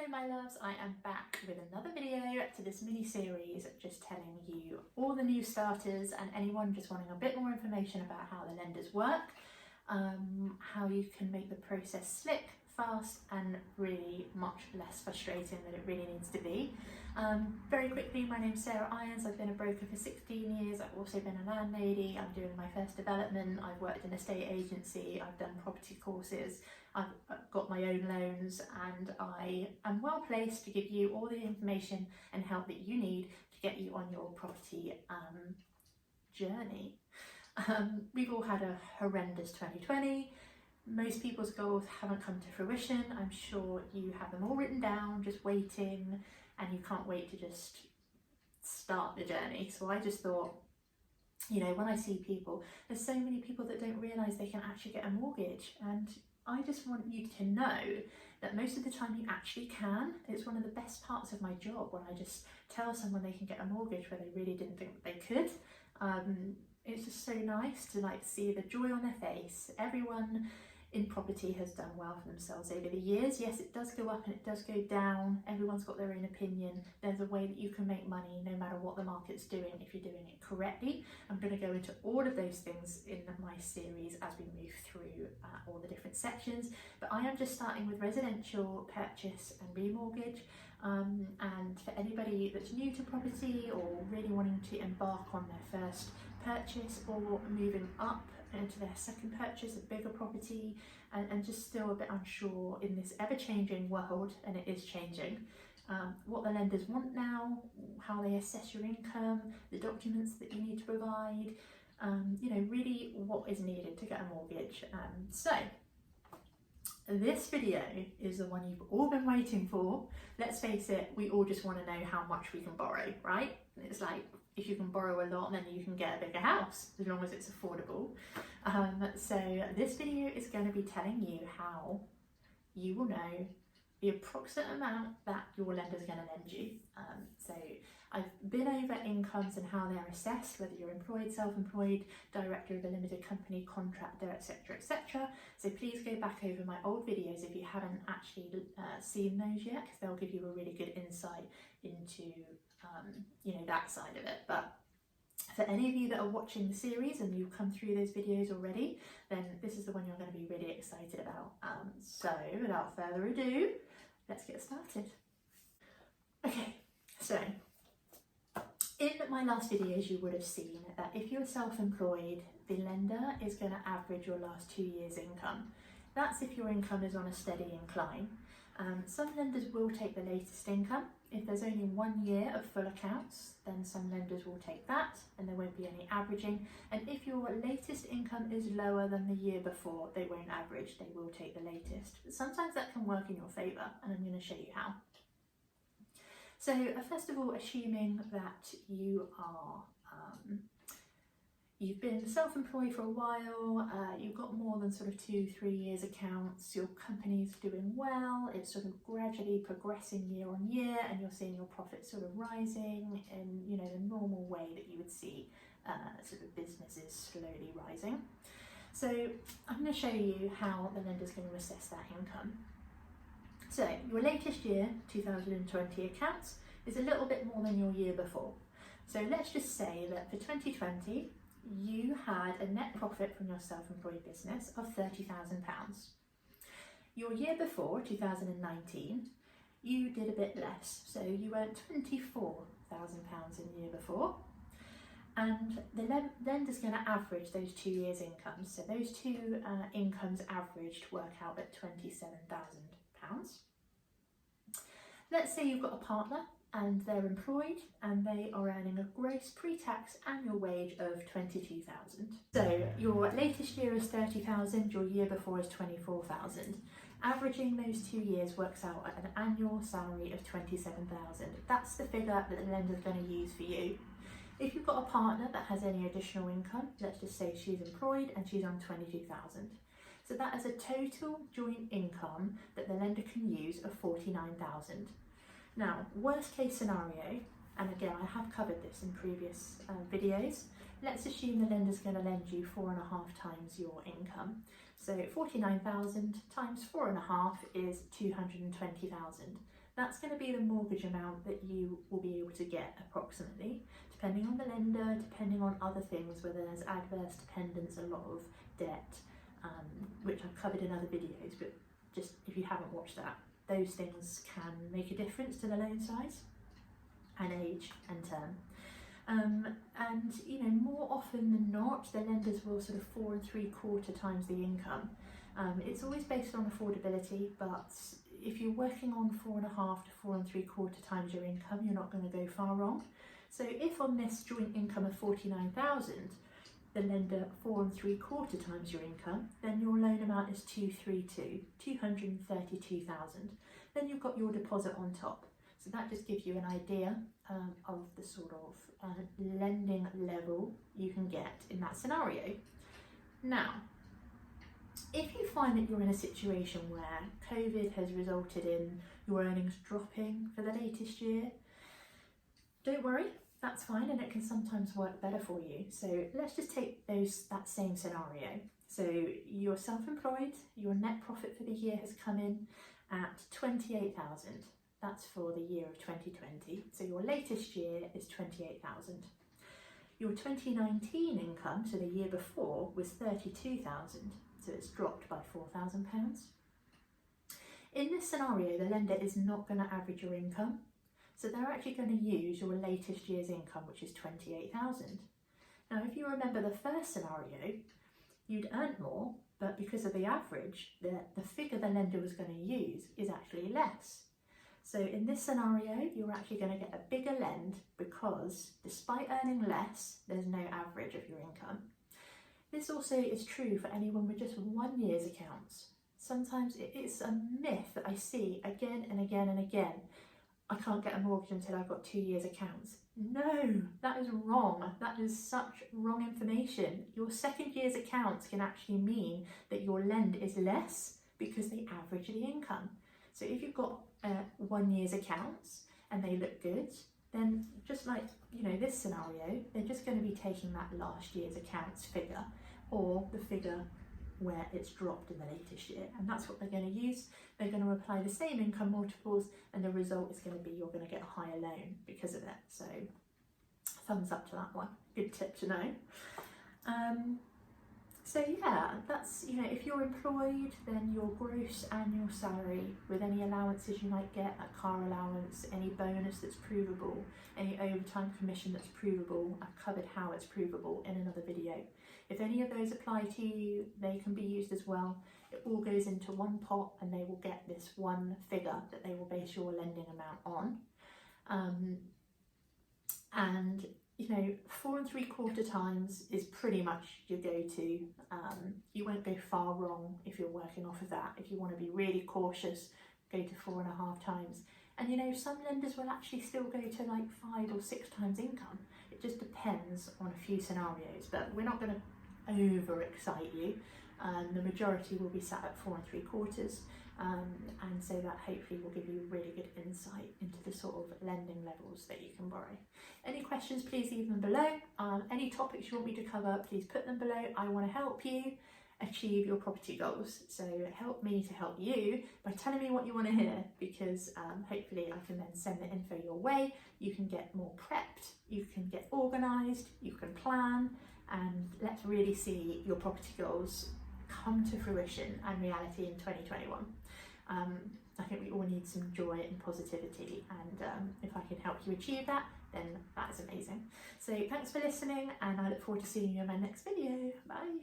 Hello my loves, I am back with another video to this mini series just telling you all the new starters and anyone just wanting a bit more information about how the lenders work, how you can make the process slick, fast and really much less frustrating than it really needs to be. Very quickly, my name's Sarah Irons. I've been a broker for 16 years. I've also been a landlady. I'm doing my first development. I've worked in a estate agency. I've done property courses. I've got my own loans, and I am well placed to give you all the information and help that you need to get you on your property journey. We've all had a horrendous 2020. Most people's goals haven't come to fruition. I'm sure you have them all written down, just waiting, and you can't wait to just start the journey. So I just thought, you know, when I see people, there's so many people that don't realise they can actually get a mortgage, and I just want you to know that most of the time you actually can. It's one of the best parts of my job when I just tell someone they can get a mortgage where they really didn't think they could. It's just so nice to see the joy on their face. Everyone in property has done well for themselves over the years. Yes, it does go up and it does go down. Everyone's got their own opinion. There's a way that you can make money no matter what the market's doing if you're doing it correctly. I'm going to go into all of those things in my series as we move through all the different sections. But I am just starting with residential purchase and remortgage. And for anybody that's new to property or really wanting to embark on their first purchase or moving up into their second purchase, a bigger property, and just still a bit unsure in this ever-changing world, and it is changing, what the lenders want now, how they assess your income, the documents that you need to provide, you know, really what is needed to get a mortgage. So this video is the one you've all been waiting for. Let's face it, we all just want to know how much we can borrow, right? It's like, if you can borrow a lot, then you can get a bigger house, as long as it's affordable. So this video is going to be telling you how you will know the approximate amount that your lender is going to lend you. So I've been over incomes and how they're assessed, whether you're employed, self-employed, director of a limited company, contractor, etc, etc. So please go back over my old videos if you haven't actually seen those yet, because they'll give you a really good insight into you know, that side of it. But for any of you that are watching the series and you've come through those videos already, then this is the one you're going to be really excited about. So without further ado, let's get started. Okay, so in my last videos you would have seen that if you're self-employed, the lender is going to average your last 2 years' income. That's if your income is on a steady incline. Some lenders will take the latest income. If there's only 1 year of full accounts, then some lenders will take that and there won't be any averaging. And if your latest income is lower than the year before, they won't average, they will take the latest. But sometimes that can work in your favour, and I'm going to show you how. So first of all, assuming that you are you've been self-employed for a while, you've got more than sort of 2-3 years accounts, your company's doing well, it's sort of gradually progressing year on year, and you're seeing your profits sort of rising in, you know, the normal way that you would see sort of businesses slowly rising. So I'm going to show you how the lender's going to assess that income. So your latest year, 2020 accounts, is a little bit more than your year before. So let's just say that for 2020, you had a net profit from your self-employed business of £30,000. Your year before, 2019, you did a bit less. So you earned £24,000 in the year before. And the lender's going to average those 2 years' incomes. So those two incomes averaged work out at £27,000. Let's say you've got a partner and they're employed and they are earning a gross pre-tax annual wage of £22,000. So your latest year is £30,000, your year before is £24,000. Averaging those 2 years works out at an annual salary of £27,000. That's the figure that the lender's going to use for you. If you've got a partner that has any additional income, let's just say she's employed and she's on £22,000. So that is a total joint income that the lender can use of £49,000. Now, worst case scenario, and again I have covered this in previous videos, let's assume the lender's going to lend you 4.5 times your income. So 49,000 times 4.5 is 220,000. That's going to be the mortgage amount that you will be able to get approximately, depending on the lender, depending on other things, whether there's adverse dependence, a lot of debt, which I've covered in other videos, but just if you haven't watched that, those things can make a difference to the loan size and age and term. And you know, more often than not, the lenders will sort of 4 3/4 times the income. It's always based on affordability, but if you're working on 4.5 to 4 3/4 times your income, you're not going to go far wrong. So if on this joint income of 49,000, the lender 4 3/4 times your income, then your loan amount is 232,000. Then you've got your deposit on top. So that just gives you an idea of the sort of lending level you can get in that scenario. Now, if you find that you're in a situation where COVID has resulted in your earnings dropping for the latest year, don't worry, that's fine, and it can sometimes work better for you. So let's just take that same scenario. So you're self-employed, your net profit for the year has come in at 28,000. That's for the year of 2020. So your latest year is 28,000. Your 2019 income, so the year before, was 32,000. So it's dropped by £4,000. In this scenario, the lender is not going to average your income. So they're actually going to use your latest year's income, which is 28,000. Now, if you remember the first scenario, you'd earned more, but because of the average, the figure the lender was going to use is actually less. So in this scenario, you're actually going to get a bigger lend because despite earning less, there's no average of your income. This also is true for anyone with just 1 year's accounts. Sometimes it's a myth that I see again and again and again. I can't get a mortgage until I've got 2 years accounts. No, that is wrong. That is such wrong information. Your second year's accounts can actually mean that your lend is less because they average the income. So if you've got 1 year's accounts and they look good, then just like, you know, this scenario, they're just going to be taking that last year's accounts figure or the figure where it's dropped in the latest year, and that's what they're going to use. They're going to apply the same income multiples, and the result is going to be you're going to get a higher loan because of it. So thumbs up to that one. Good tip to know. So yeah, that's, you know, if you're employed, then your gross annual salary with any allowances you might get, a car allowance, any bonus that's provable, any overtime commission that's provable. I've covered how it's provable in another video. If any of those apply to you, they can be used as well. It all goes into one pot and they will get this one figure that they will base your lending amount on. And you know, 4 3/4 times is pretty much your go-to. You won't go far wrong if you're working off of that. If you want to be really cautious, go to 4.5 times. And you know, some lenders will actually still go to like 5 or 6 times income. It just depends on a few scenarios, but we're not going to overexcite you. The majority will be sat at 4 3/4. And so that hopefully will give you really good insight into the sort of lending levels that you can borrow. Any questions, please leave them below. Any topics you want me to cover, please put them below. I want to help you achieve your property goals. So help me to help you by telling me what you want to hear, because hopefully I can then send the info your way. You can get more prepped, you can get organised, you can plan, and let's really see your property goals come to fruition and reality in 2021. I think we all need some joy and positivity, and if I can help you achieve that, then that is amazing. So thanks for listening, and I look forward to seeing you in my next video. Bye.